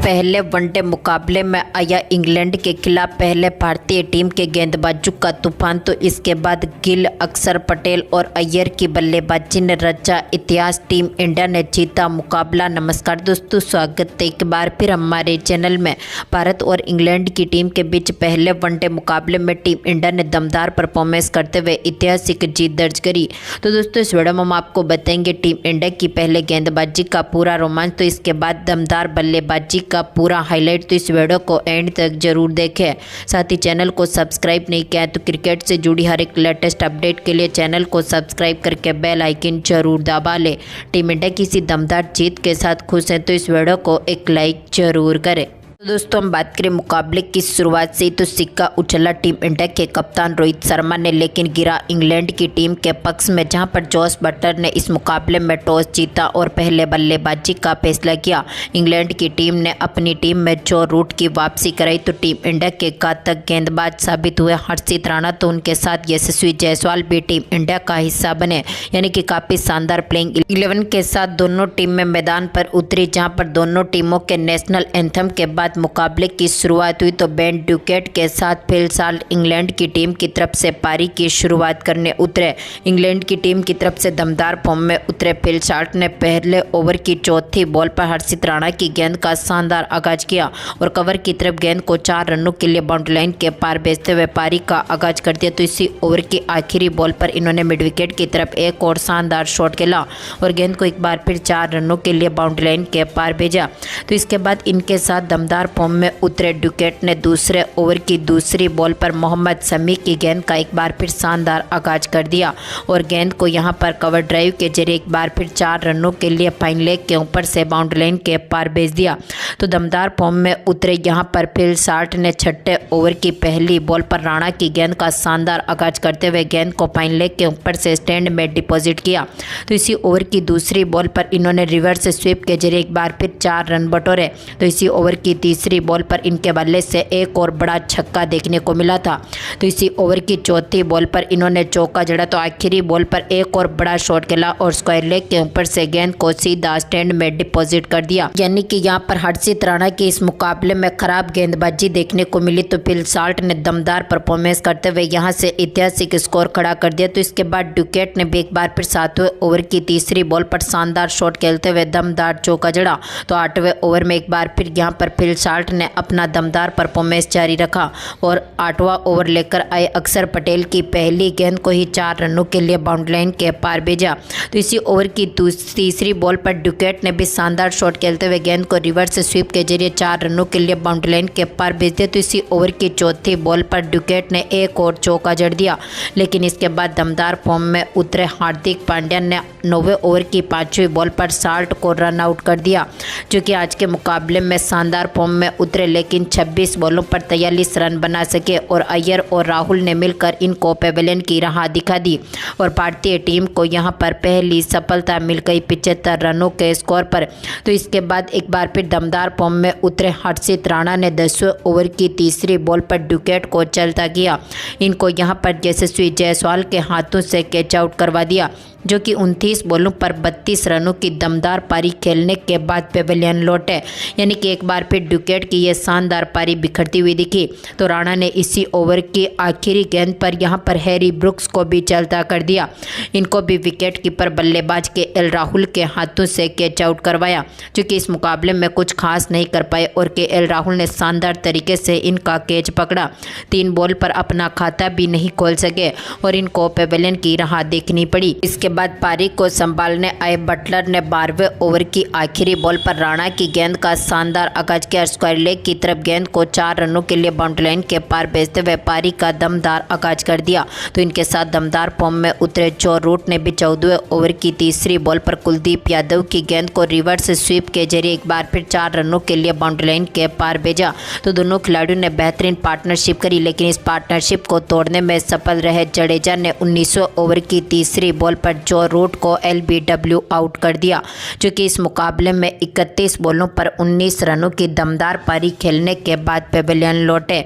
पहले वनडे मुकाबले में आया इंग्लैंड के खिलाफ पहले भारतीय टीम के गेंदबाजों का तूफान, तो इसके बाद गिल, अक्षर पटेल और अय्यर की बल्लेबाजी ने रचा इतिहास। टीम इंडिया ने जीता मुकाबला। नमस्कार दोस्तों, स्वागत है एक बार फिर हमारे चैनल में। भारत और इंग्लैंड की टीम के बीच पहले वनडे मुकाबले में टीम इंडिया ने दमदार परफॉर्मेंस करते हुए ऐतिहासिक जीत दर्ज करी। तो दोस्तों इस वीडियो में हम आपको बताएंगे टीम इंडिया की पहले गेंदबाजी का पूरा रोमांच, तो इसके बाद दमदार बल्लेबाजी का पूरा हाईलाइट। तो इस वीडियो को एंड तक जरूर देखें। साथ ही चैनल को सब्सक्राइब नहीं किया है तो क्रिकेट से जुड़ी हर एक लेटेस्ट अपडेट के लिए चैनल को सब्सक्राइब करके बेल आइकन जरूर दबा ले। टीम इंडिया की इसी दमदार जीत के साथ खुश हैं तो इस वीडियो को एक लाइक जरूर करें। तो दोस्तों हम बात करें मुकाबले की शुरुआत से ही तो सिक्का उछला टीम इंडिया के कप्तान रोहित शर्मा ने, लेकिन गिरा इंग्लैंड की टीम के पक्ष में, जहां पर जॉस बटलर ने इस मुकाबले में टॉस जीता और पहले बल्लेबाजी का फैसला किया। इंग्लैंड की टीम ने अपनी टीम में जो रूट की वापसी कराई तो टीम इंडिया के घातक गेंदबाज साबित हुए हर्षित राणा, तो उनके साथ यशस्वी जायसवाल भी टीम इंडिया का हिस्सा बने, यानी कि काफ़ी शानदार प्लेइंग 11 के साथ दोनों टीम में मैदान पर उतरी, जहाँ पर दोनों टीमों के नेशनल एंथम के बाद मुकाबले की शुरुआत हुई। तो बेन ड्यूकेट के साथ फिल साल्ट इंग्लैंड की टीम की तरफ से पारी की शुरुआत करने उतरे। इंग्लैंड की टीम की तरफ से दमदार फॉर्म में उतरे फिल साल्ट ने पहले ओवर की चौथी बॉल पर हर्षित राणा की गेंद का शानदार आगाज किया और कवर की तरफ गेंद को 4 रनों के लिए बाउंड्री लाइन के पार भेजते हुए पारी का आगाज कर दिया। तो इसी ओवर की आखिरी बॉल पर इन्होंने मिड विकेट की तरफ एक और शानदार शॉट खेला और गेंद को एक बार फिर 4 रनों के लिए बाउंड्री लाइन के पार भेजा। तो इसके बाद इनके साथ दमदार फॉर्म में उतरे ड्यूकेट ने दूसरे ओवर की दूसरी बॉल पर मोहम्मद शमी की गेंद का एक बार फिर शानदार आगाज कर दिया और गेंद को यहां पर कवर ड्राइव के जरिए एक बार फिर 4 रनों के लिए फाइन लेग के ऊपर से बाउंड्री लाइन के पार भेज दिया। तो दमदार फॉर्म में उतरे यहां पर फिल साल्ट ने छठे ओवर की पहली बॉल पर राणा की गेंद का शानदार आगाज करते हुए गेंद को फाइन लेग के ऊपर से स्टैंड में डिपॉजिट किया। तो इसी ओवर की दूसरी बॉल पर इन्होंने रिवर्स स्वीप के जरिए एक बार फिर 4 रन बटोरे। तो इसी ओवर की तीसरी बॉल पर इनके बल्ले से एक और बड़ा छक्का देखने को मिला था। तो इसी ओवर की चौथी बॉल पर इन्होंने चौका जड़ा, तो आखिरी बॉल पर एक और बड़ा शॉट खेला और स्क्वायर लेग के ऊपर से गेंद को सीधा स्टैंड में डिपॉजिट कर दिया। यानी कि यहाँ पर हर्षित राणा की इस मुकाबले में खराब गेंदबाजी देखने को मिली, तो फिल साल्ट ने दमदार परफॉर्मेंस करते हुए यहाँ से ऐतिहासिक स्कोर खड़ा कर दिया। तो इसके बाद ड्यूकेट ने भी एक बार फिर 7वें ओवर की तीसरी बॉल पर शानदार शॉट खेलते हुए दमदार चौका जड़ा। तो 8वें ओवर में एक बार फिर यहाँ पर फिल साल्ट ने अपना दमदार परफॉर्मेंस जारी रखा और 8वां ओवर लेकर आए अक्षर पटेल की पहली गेंद को ही 4 रनों के लिए बाउंड्री लाइन के पार भेजा। तो इसी ओवर की तीसरी बॉल पर ड्यूकेट ने भी शानदार शॉट खेलते हुए गेंद को रिवर्स स्वीप के जरिए 4 रनों के लिए बाउंड्री लाइन के पार भेज दिया। तो इसी ओवर की चौथी बॉल पर ड्यूकेट ने एक और चौका जड़ दिया, लेकिन इसके बाद दमदार फॉर्म में उतरे हार्दिक पांड्या ने 9वें ओवर की 5वीं बॉल पर साल्ट को रन आउट कर दिया, जो कि आज के मुकाबले में शानदार फॉर्म में उतरे, लेकिन 26 बॉलों पर 43 रन बना सके और अय्यर और राहुल ने मिलकर इनको पेवेलियन की राह दिखा दी और भारतीय टीम को यहां पर पहली सफलता मिल गई 75 रनों के स्कोर पर। तो इसके बाद एक बार फिर दमदार फॉर्म में उतरे हर्षित राणा ने 10वें ओवर की तीसरी बॉल पर ड्यूकेट को चलता किया। इनको यहां पर यशस्वी जायसवाल के हाथों से कैच आउट करवा दिया, जो कि 29 बॉलों पर 32 रनों की दमदार पारी खेलने के बाद पेवेलियन लौटे। यानी कि एक बार फिर ड्यूकेट की यह शानदार पारी बिखरती हुई दिखी। तो राणा ने इसी ओवर की आखिरी गेंद पर यहां पर हैरी ब्रुक्स को भी चलता कर दिया। इनको भी विकेट कीपर बल्लेबाज के एल राहुल के हाथों से कैच आउट करवाया, जो कि इस मुकाबले में कुछ खास नहीं कर पाए और के एल राहुल ने शानदार तरीके से इनका कैच पकड़ा। 3 बॉल पर अपना खाता भी नहीं खोल सके और इनको पेवेलियन की राह देखनी पड़ी। इसके बाद पारी को संभालने आए बटलर ने 12वें ओवर की आखिरी बॉल पर राणा की गेंद का शानदार आगाज किया, स्क्वायर लेग की तरफ गेंद को 4 रनों के लिए बाउंड्री लाइन के पार भेजते हुए पारी का दमदार आगाज कर दिया। तो इनके साथ दमदार फॉर्म में उतरे जो रूट ने भी 14वें ओवर की तीसरी बॉल पर कुलदीप यादव की गेंद को रिवर्स स्वीप के जरिए एक बार फिर 4 रनों के लिए बाउंड्री लाइन के पार भेजा। तो दोनों खिलाड़ियों ने बेहतरीन पार्टनरशिप करी, लेकिन इस पार्टनरशिप को तोड़ने में सफल रहे जडेजा ने 19वें ओवर की तीसरी बॉल पर जो रूट को LBW आउट कर दिया, जो कि इस मुकाबले में 31 बॉलों पर 19 रनों की दमदार दमदार पारी खेलने के बाद पेवेलियन लौटे।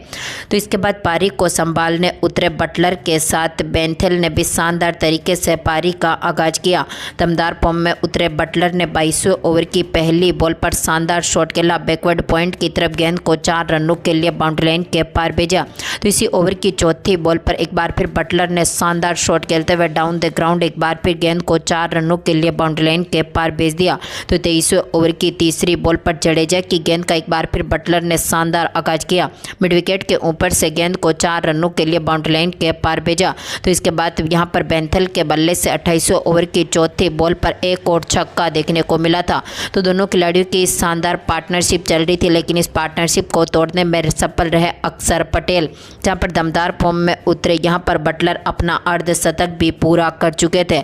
तो इसके बाद पारी को संभालने उतरे बटलर के साथ बेंथेल ने भी शानदार तरीके से पारी का आगाज किया। दमदार फॉर्म में उतरे बटलर ने 22वें ओवर की पहली बॉल पर शानदार शॉट खेला। बैकवर्ड पॉइंट की तरफ गेंद को 4 रनों के लिए बाउंड्री लाइन के पार भेजा। तो इसी ओवर की चौथी बॉल पर एक बार फिर बटलर ने शानदार शॉट खेलते हुए डाउन द ग्राउंड एक बार फिर गेंद को 4 रनों के लिए बाउंड्री लाइन के पार भेज दिया। तो 23वें ओवर की तीसरी बॉल पर जडेजा की गेंद का एक बार फिर बटलर ने शानदार आगाज किया। मिड विकेट के ऊपर से गेंद को 4 रनों के लिए बाउंड्री लाइन के पार भेजा। तो इसके बाद यहां पर बेंथेल के बल्ले से 28वें ओवर की चौथी बॉल पर एक और छक्का देखने को मिला था। तो दोनों खिलाड़ियों की शानदार पार्टनरशिप चल रही थी, लेकिन इस पार्टनरशिप को तोड़ने में सफल रहे अक्षर पटेल, जहां पर दमदार फॉर्म में उतरे। यहां पर बटलर अपना अर्धशतक भी पूरा कर चुके थे।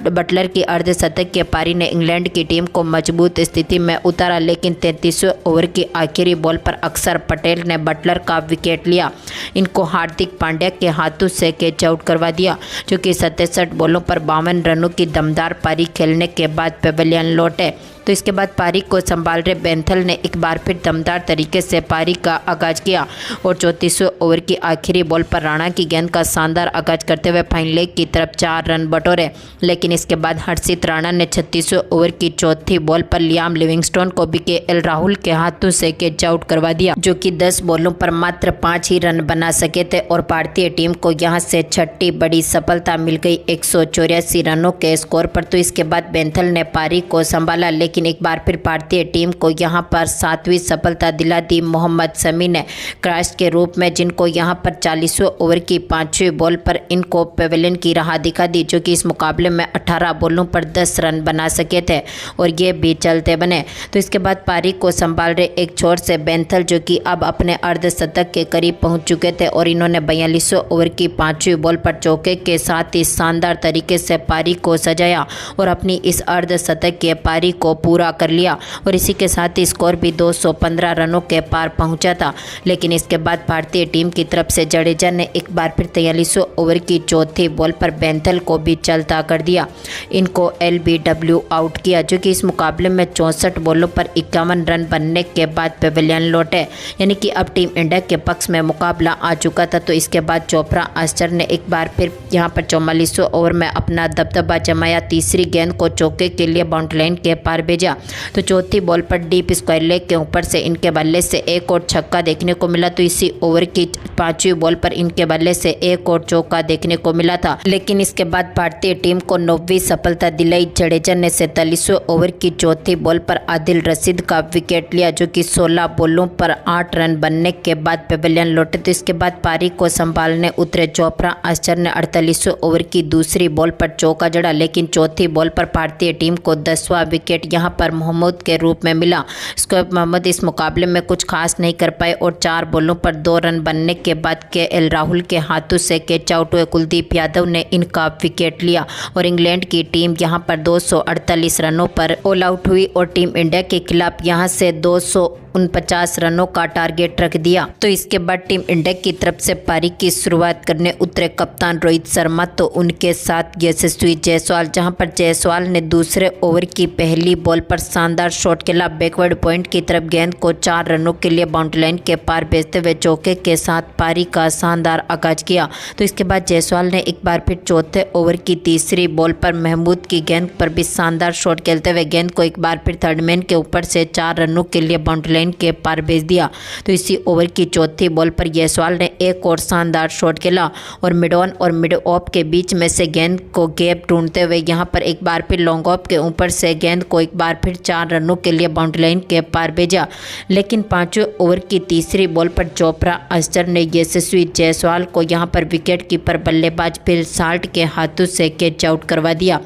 बटलर की अर्धशतक के पारी ने इंग्लैंड की टीम को मजबूत स्थिति में उतारा, लेकिन 33वें ओवर की आखिरी बॉल पर अक्षर पटेल ने बटलर का विकेट लिया। इनको हार्दिक पांड्या के हाथों से कैच आउट करवा दिया, जो कि 67 बॉलों पर 52 रनों की दमदार पारी खेलने के बाद पेवेलियन लौटे। तो इसके बाद पारी को संभाल रहे बेंथेल ने एक बार फिर दमदार तरीके से पारी का आगाज किया और 34वें ओवर की आखिरी बॉल पर राणा की गेंद का शानदार आगाज करते हुए फाइन लेग की तरफ 4 रन बटोरे। लेकिन इसके बाद हर्षित राणा ने 36वें ओवर की चौथी बॉल पर लियाम लिविंगस्टोन को भी केएल राहुल के हाथों से कैच आउट करवा दिया, जो कि 10 बॉलों पर मात्र 5 ही रन बना सके थे और भारतीय टीम को यहां से छठी बड़ी सफलता मिल गई 184 रनों के स्कोर पर। तो इसके बाद बेंथेल ने पारी को संभाला, लेकिन एक बार फिर भारतीय टीम को यहां पर 7वीं सफलता दिला दी मोहम्मद शमी ने क्रैश के रूप में, जिनको यहां पर 40वें ओवर की 5वीं बॉल पर इनको पेवेलियन की राह दिखा दी, जो कि इस मुकाबले में 18 बॉलों पर 10 रन बना सके थे और ये भी चलते बने। तो इसके बाद पारी को संभाल रहे एक छोर से बेंथेल, जो कि अब अपने अर्धशतक के करीब पहुंच चुके थे और इन्होंने 42वें ओवर की 5वीं बॉल पर चौके के साथ ही शानदार तरीके से पारी को सजाया और अपनी इस अर्धशतक के पारी को पूरा कर लिया और इसी के साथ ही स्कोर भी 215 रनों के पार पहुंचा था। लेकिन इसके बाद भारतीय टीम की तरफ से जडेजा ने एक बार फिर 43वें ओवर की चौथी बॉल पर बेंथेल को भी चलता कर दिया। इनको LBW आउट किया, जो कि इस मुकाबले में 64 बॉलों पर 51 रन बनने के बाद पेवेलियन लौटे, यानी कि अब टीम इंडिया के पक्ष में मुकाबला आ चुका था। तो इसके बाद चोपड़ा आस्टर ने एक बार फिर यहाँ पर 44वें ओवर में अपना दबदबा जमाया। तीसरी गेंद को चौके के लिए बाउंड्री लाइन के पार भेजा। तो चौथी बॉल पर डीप स्क्वायर लेग के ऊपर से इनके बल्ले से एक और छक्का देखने को मिला। तो इसी ओवर की 5वीं बॉल पर इनके बल्ले से एक और चौका देखने को मिला था। लेकिन इसके बाद भारतीय टीम को 9वीं सफलता दिलाई। जडेजा ने 47वें ओवर की चौथी बॉल पर आदिल रशीद का विकेट लिया, जो कि 16 बॉलों पर 8 रन बनने के बाद पेवेलियन लौटे। तो इसके बाद पारी को संभालने उतरे चोपड़ा आस्टर ने 48वें ओवर की दूसरी बॉल पर चौका जड़ा, लेकिन चौथी बॉल पर भारतीय टीम को 10वां विकेट यहाँ पर मोहम्मद के रूप में मिला। शोएब मोहम्मद इस मुकाबले में कुछ खास नहीं कर पाए और 4 बॉलों पर 2 रन बनने के बाद केएल राहुल के हाथों से कैच आउट हुए। कुलदीप यादव ने इनका विकेट लिया और इंग्लैंड की टीम यहां पर 248 रनों पर ऑल आउट हुई और टीम इंडिया के खिलाफ यहां से 249 रनों का टारगेट रख दिया। तो इसके बाद टीम इंडिया की तरफ से पारी की शुरुआत करने उतरे कप्तान रोहित शर्मा, तो उनके साथ यशस्वी जायसवाल, जहां पर जायसवाल ने दूसरे ओवर की पहली बॉल पर शानदार शॉट खेला। बैकवर्ड पॉइंट की तरफ गेंद को 4 रनों के लिए बाउंड्री लाइन के पार भेजते हुए चौके के साथ पारी का शानदार आगाज किया। तो इसके बाद जायसवाल ने एक बार फिर चौथे ओवर की तीसरी बॉल पर महमूद की गेंद पर भी शानदार शॉट खेलते हुए गेंद को एक बार फिर थर्ड मैन के ऊपर से 4 रनों के लिए बाउंड्री लाइन के पार भेज दिया। तो इसी ओवर की चौथी बॉल पर जायसवाल ने एक और शानदार शॉट खेला और मिड ऑन और मिड ऑफ के बीच में से गेंद को गैप ढूंढते हुए यहां पर एक बार फिर लॉन्ग ऑफ के ऊपर से गेंद को एक बार फिर 4 रनों के लिए बाउंड्री लाइन के पार भेजा। लेकिन 5वें ओवर की तीसरी बॉल पर चोपड़ा आस्टर ने यशस्वी जायसवाल को यहां पर विकेट कीपर बल्लेबाज फिल साल्ट के हाथों से कैच आउट करवा दिया।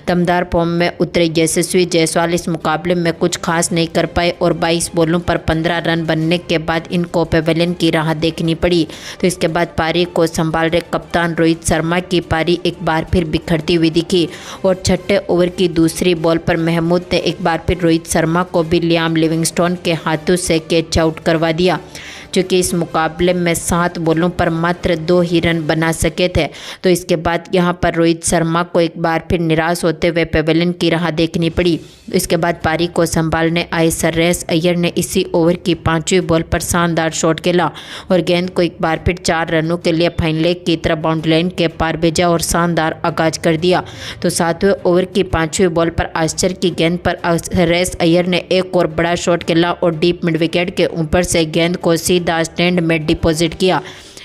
दमदार फॉर्म में उतरे यशस्वी जायसवाल इस मुकाबले में कुछ खास नहीं कर पाए और 22 बॉलों पर 15 रन बनने के बाद इनको पेवेलियन की राह देखनी पड़ी। तो इसके बाद पारी को संभाल रहे कप्तान रोहित शर्मा की पारी एक बार फिर बिखरती हुई दिखी और छठे ओवर की दूसरी बॉल पर महमूद ने एक बार फिर रोहित शर्मा को भी लियाम लिविंगस्टोन के हाथों से कैच आउट करवा दिया। चूँकि इस मुकाबले में 7 बॉलों पर मात्र 2 ही रन बना सके थे। तो इसके बाद यहाँ पर रोहित शर्मा को एक बार फिर निराश होते हुए पेवेलियन की राह देखनी पड़ी। इसके बाद पारी को संभालने आए श्रेयस अय्यर ने इसी ओवर की 5वीं बॉल पर शानदार शॉट खेला और गेंद को एक बार फिर 4 रनों के लिए फाइन लेग की तरफ बाउंड्री लाइन के पार भेजा और शानदार आगाज कर दिया। तो 7वें ओवर की 5वीं बॉल पर आश्चर्य की गेंद पर श्रेयस अय्यर ने एक और बड़ा शॉट खेला और डीप मिड विकेट के ऊपर से गेंद को सीधा स्टैंड में डिपॉजिट किया,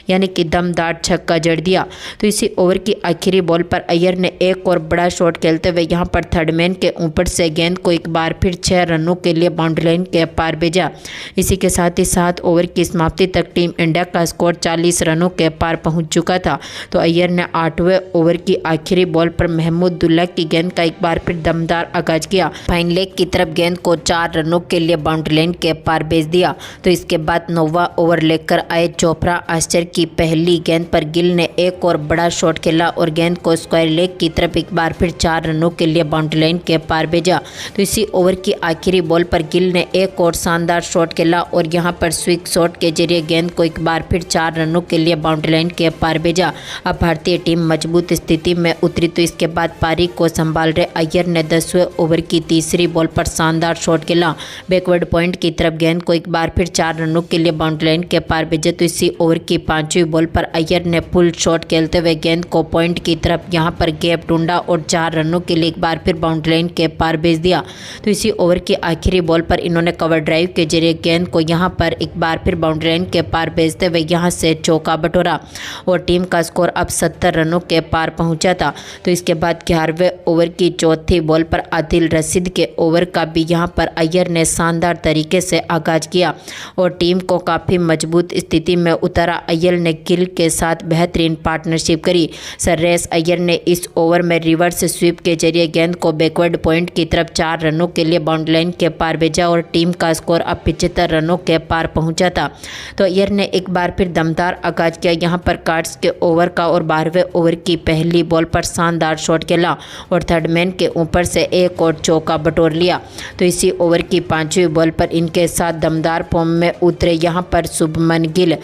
यानी कि दमदार छक्का जड़ दिया। तो इसी ओवर की आखिरी बॉल पर अय्यर ने एक और बड़ा शॉट खेलते हुए यहाँ पर थर्ड मैन के ऊपर से गेंद को एक बार फिर 6 रनों के लिए बाउंड्री लाइन के पार भेजा। इसी के साथ ही 7 ओवर की समाप्ति तक टीम इंडिया का स्कोर 40 रनों के पार पहुंच चुका था। तो अय्यर ने 8वें ओवर की आखिरी बॉल पर महमूदुल्लाह की गेंद का एक बार फिर दमदार आगाज किया, फाइन लेग की तरफ गेंद को 4 रनों के लिए बाउंड्री लाइन के पार भेज दिया। तो इसके बाद 9वां ओवर लेकर आए चोपड़ा आश्चर्य की पहली गेंद पर गिल ने एक और बड़ा शॉट खेला और गेंद को स्क्वायर लेग की तरफ एक बार फिर 4 रनों के लिए बाउंड्री लाइन के पार भेजा। तो इसी ओवर की आखिरी बॉल पर गिल ने एक और शानदार शॉट खेला और यहां पर स्विंग शॉट के जरिए गेंद को एक बार फिर 4 रनों के लिए बाउंड्री लाइन के पार भेजा। अब भारतीय टीम मजबूत स्थिति में उतरी। तो इसके बाद पारी को संभाल रहे अय्यर ने 10वें ओवर की तीसरी बॉल पर शानदार शॉट खेला, बैकवर्ड पॉइंट की तरफ गेंद को एक बार फिर 4 रनों के लिए बाउंड्री लाइन के पार भेजा। तो इसी ओवर की 5वीं बॉल पर अय्यर ने फुल शॉट खेलते हुए गेंद को पॉइंट की तरफ यहां पर गैप ढूंढा और 4 रनों के लिए एक बार फिर बाउंड्री लाइन के पार भेज दिया। तो इसी ओवर की आखिरी बॉल पर इन्होंने कवर ड्राइव के जरिए गेंद को यहां पर एक बार फिर बाउंड्री लाइन के पार भेजते हुए यहां से चौका बटोरा और टीम का स्कोर अब 70 रनों के पार पहुंचा था। तो इसके बाद 11वें ओवर की चौथी बॉल पर आदिल रशीद के ओवर का भी यहां पर अय्यर ने शानदार तरीके से आगाज किया और टीम को काफ़ी मजबूत स्थिति में उतारा। अय्यर ने गिल के साथ बेहतरीन पार्टनरशिप करी। श्रेयस अय्यर ने इस ओवर में रिवर्स स्वीप के जरिए गेंद को बैकवर्ड पॉइंट की तरफ 4 रनों के लिए बाउंड्री लाइन के पार भेजा और टीम का स्कोर अब 75 रनों के पार पहुंचा था। तो अय्यर ने एक बार फिर दमदार आगाज किया यहाँ पर कार्ड्स के ओवर का और 12वें ओवर की पहली बॉल पर शानदार शॉट खेला और थर्ड मैन के ऊपर से एक और चौका बटोर लिया। तो इसी ओवर की 5वीं बॉल पर इनके साथ दमदार फॉर्म में उतरे यहाँ पर शुभमन गिल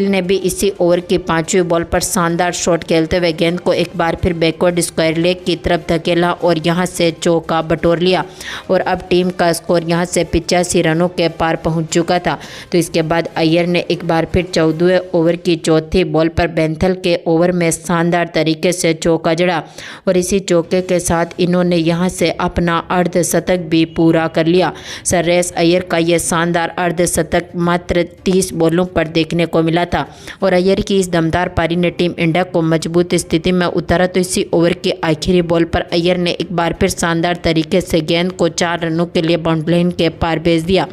ने भी इसी ओवर की 5वीं बॉल पर शानदार शॉट खेलते हुए गेंद को एक बार फिर बैकवर्ड स्क्वायर लेग की तरफ धकेला और यहां से चौका बटोर लिया और अब टीम का स्कोर यहां से 85 रनों के पार पहुंच चुका था। तो इसके बाद अय्यर ने एक बार फिर 14वें ओवर की चौथी बॉल पर बेंथल के ओवर में शानदार तरीके से चौका जड़ा और इसी चौके के साथ इन्होंने यहां से अपना अर्धशतक भी पूरा कर लिया। श्रेयस अय्यर का यह शानदार अर्धशतक मात्र 30 बॉलों पर देखने को मिला था और अय्यर की इस दमदार पारी ने टीम इंडिया को मजबूत स्थिति में उतारा। तो इसी ओवर की आखिरी बॉल पर अय्यर ने एक बार फिर शानदार तरीके से गेंद को 4 रनों के लिए बाउंड्री लाइन के पार भेज दिया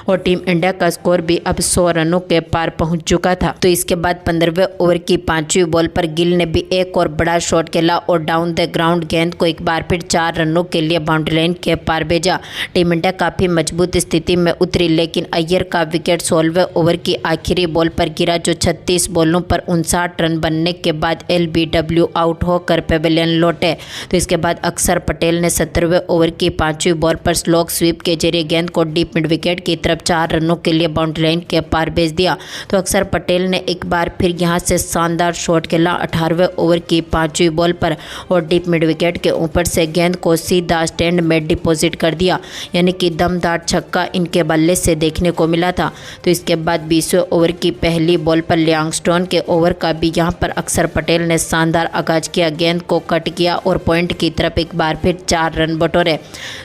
और टीम इंडिया का स्कोर भी अब 100 रनों के पार पहुंच चुका था। तो इसके बाद 15वें ओवर की 5वीं बॉल पर गिल ने भी एक और बड़ा शॉट खेला और डाउन द ग्राउंड गेंद को एक बार फिर 4 रनों के लिए बाउंड्री लाइन के पार भेजा। टीम इंडिया काफ़ी मजबूत स्थिति में उतरी, लेकिन अय्यर का विकेट 16वें ओवर की आखिरी बॉल पर गिरा जो 36 बॉलों पर 59 रन बनने के बाद LBW आउट होकर पेवेलियन लौटे। तो इसके बाद अक्षर पटेल ने 17वें ओवर की 5वीं बॉल पर स्लोक स्वीप के जरिए गेंद को डीप मिड विकेट की तरफ 4 रनों के लिए बाउंड्री लाइन के पार भेज दिया। तो अक्षर पटेल ने एक बार फिर यहां से शानदार शॉट खेला 18वें ओवर की 5वीं बॉल पर और डीप मिड विकेट के ऊपर से गेंद को सीधा स्टैंड में डिपॉजिट कर दिया, यानी कि दमदार छक्का इनके बल्ले से देखने को मिला था। तो इसके बाद 20वें ओवर की पहली बॉल पर लियांगस्टोन के ओवर का भी यहां पर अक्षर पटेल ने शानदार आगाज किया, गेंद को कट किया और पॉइंट की तरफ एक बार फिर 4 रन बटोरे।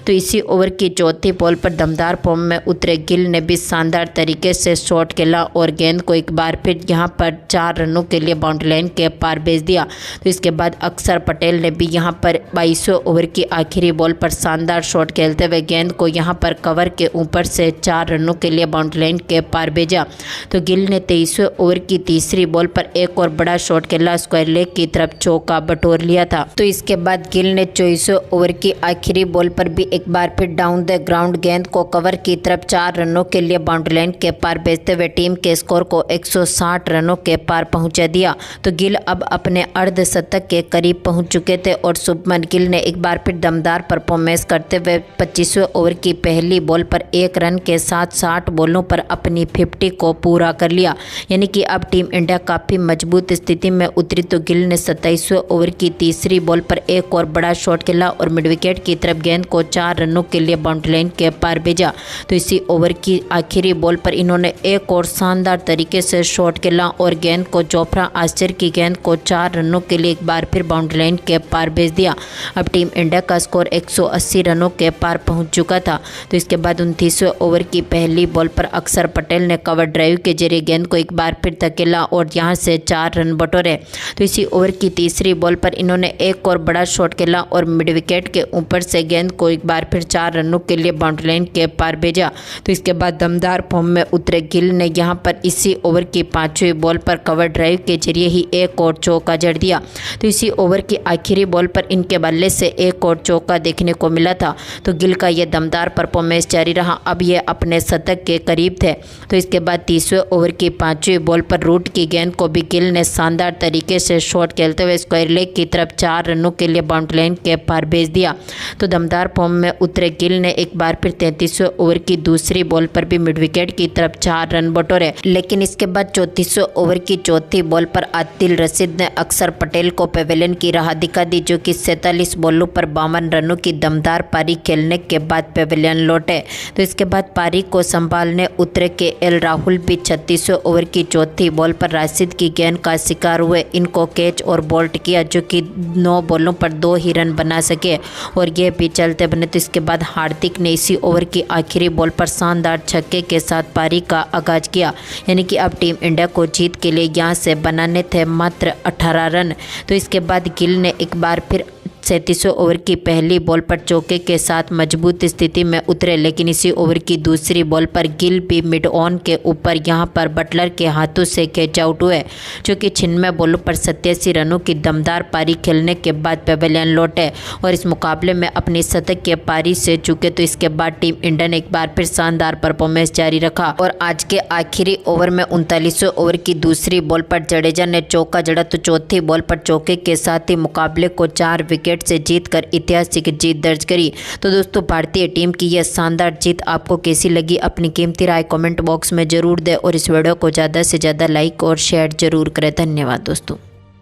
तो इसी ओवर की चौथी बॉल पर दमदार फॉर्म में उतरे गिल ने भी शानदार तरीके से शॉट खेला और गेंद को एक बार फिर यहां पर 4 रनों के लिए बाउंड्री लाइन के पार भेज दिया। तो इसके बाद अक्षर पटेल ने भी यहां पर 22वें ओवर की आखिरी बॉल पर शानदार शॉट खेलते हुए गेंद को यहां पर कवर के ऊपर से 4 रनों के लिए बाउंड्री लाइन के पार भेजा। तो गिल ने 23वें ओवर की तीसरी बॉल पर एक और बड़ा शॉट खेला, स्क्वायर लेग की तरफ चौका बटोर लिया था। तो इसके बाद गिल ने 24वें ओवर की आखिरी बॉल पर भी एक बार फिर डाउन द ग्राउंड गेंद को कवर की तरफ 4 रनों के लिए बाउंड्री लाइन के पार भेजते हुए टीम के स्कोर को 160 रनों के पार पहुंचा दिया। तो गिल अब अपने अर्धशतक के करीब पहुंच चुके थे और शुभमन गिल ने एक बार फिर दमदार परफॉर्मेंस करते हुए 25वें ओवर की पहली बॉल पर 1 रन के साथ 60 बॉलों पर अपनी 50 को पूरा कर लिया। यानी कि अब टीम इंडिया काफ़ी मजबूत स्थिति में उतरी। तो गिल ने 27वें ओवर की तीसरी बॉल पर एक और बड़ा शॉट खेला और मिड विकेट की तरफ गेंद को 4 रनों के लिए बाउंड्री लाइन के पार भेजा। तो इसी ओवर की आखिरी बॉल पर इन्होंने एक और शानदार तरीके से शॉट खेला और गेंद को जोफ्रा आर्चर की गेंद को 4 रनों के लिए एक बार फिर बाउंड्री लाइन के पार भेज दिया। अब टीम इंडिया का स्कोर 180 रनों के पार पहुंच चुका था। तो इसके बाद 29वें ओवर की पहली बॉल पर अक्षर पटेल ने कवर ड्राइव के जरिए गेंद को एक बार फिर धकेला और यहां से 4 रन बटोरे। तो इसी ओवर की तीसरी बॉल पर इन्होंने एक और बड़ा शॉट खेला और मिड विकेट के ऊपर से गेंद को एक बार फिर 4 रनों के लिए बाउंड्री लाइन के पार भेजा। तो इसके बाद दमदार फॉर्म में उतरे गिल ने यहां पर इसी ओवर की 5वीं बॉल पर कवर ड्राइव के जरिए ही एक और चौका जड़ दिया। तो इसी ओवर की आखिरी बॉल पर इनके बल्ले से एक और चौका देखने को मिला था। तो गिल का ये दमदार परफॉर्मेंस जारी रहा। अब ये अपने शतक के करीब थे। तो इसके बाद 30वें ओवर की 5वीं बॉल पर रूट की गेंद को भी गिल ने शानदार तरीके से शॉट खेलते हुए स्क्वायर लेग की तरफ 4 रनों के लिए बाउंड्री लाइन के पार भेज दिया। तो दमदार फॉर्म में उतरे गिल ने एक बार फिर 33वें ओवर की दूसरी बॉल पर भी मिड विकेट की तरफ 4 रन बटोरे। लेकिन इसके बाद 34वें ओवर की चौथी बॉल पर आदिल रशीद ने अक्षर पटेल को पेवेलियन की राह दिखा दी, जो कि 47 बॉलों पर 52 रनों की दमदार पारी खेलने के बाद पेवेलियन लौटे। तो इसके बाद पारी को संभालने उतरे केएल राहुल भी 36वें ओवर की चौथी बॉल पर राशिद की गेंद का शिकार हुए। इनको कैच और बोल्ट किया, जो कि 9 बॉलों पर 2 ही रन बना सके और ये भी चलते बने। तो इसके बाद हार्दिक ने इसी ओवर की आखिरी बॉल पर शानदार छक्के के साथ पारी का आगाज किया। यानी कि अब टीम इंडिया को जीत के लिए यहाँ से बनाने थे मात्र 18 रन। तो इसके बाद गिल ने एक बार फिर 37वें ओवर की पहली बॉल पर चौके के साथ मजबूत स्थिति में उतरे। लेकिन इसी ओवर की दूसरी बॉल पर गिल भी मिड ऑन के ऊपर यहां पर बटलर के हाथों से कैच आउट हुए, जो कि 96 बॉलों पर 87 रनों की दमदार पारी खेलने के बाद पेवेलियन लौटे और इस मुकाबले में अपनी शतक के पारी से चुके। तो इसके बाद टीम इंडिया ने एक बार फिर शानदार परफॉर्मेंस जारी रखा और आज के आखिरी ओवर में 39वें ओवर की दूसरी बॉल पर जडेजा ने चौका जड़ा। तो चौथी बॉल पर चौके के साथ ही मुकाबले को 4 विकेट से जीतकर ऐतिहासिक जीत दर्ज करी। तो दोस्तों, भारतीय टीम की यह शानदार जीत आपको कैसी लगी, अपनी कीमती राय कमेंट बॉक्स में जरूर दें और इस वीडियो को ज़्यादा से ज़्यादा लाइक और शेयर जरूर करें। धन्यवाद दोस्तों।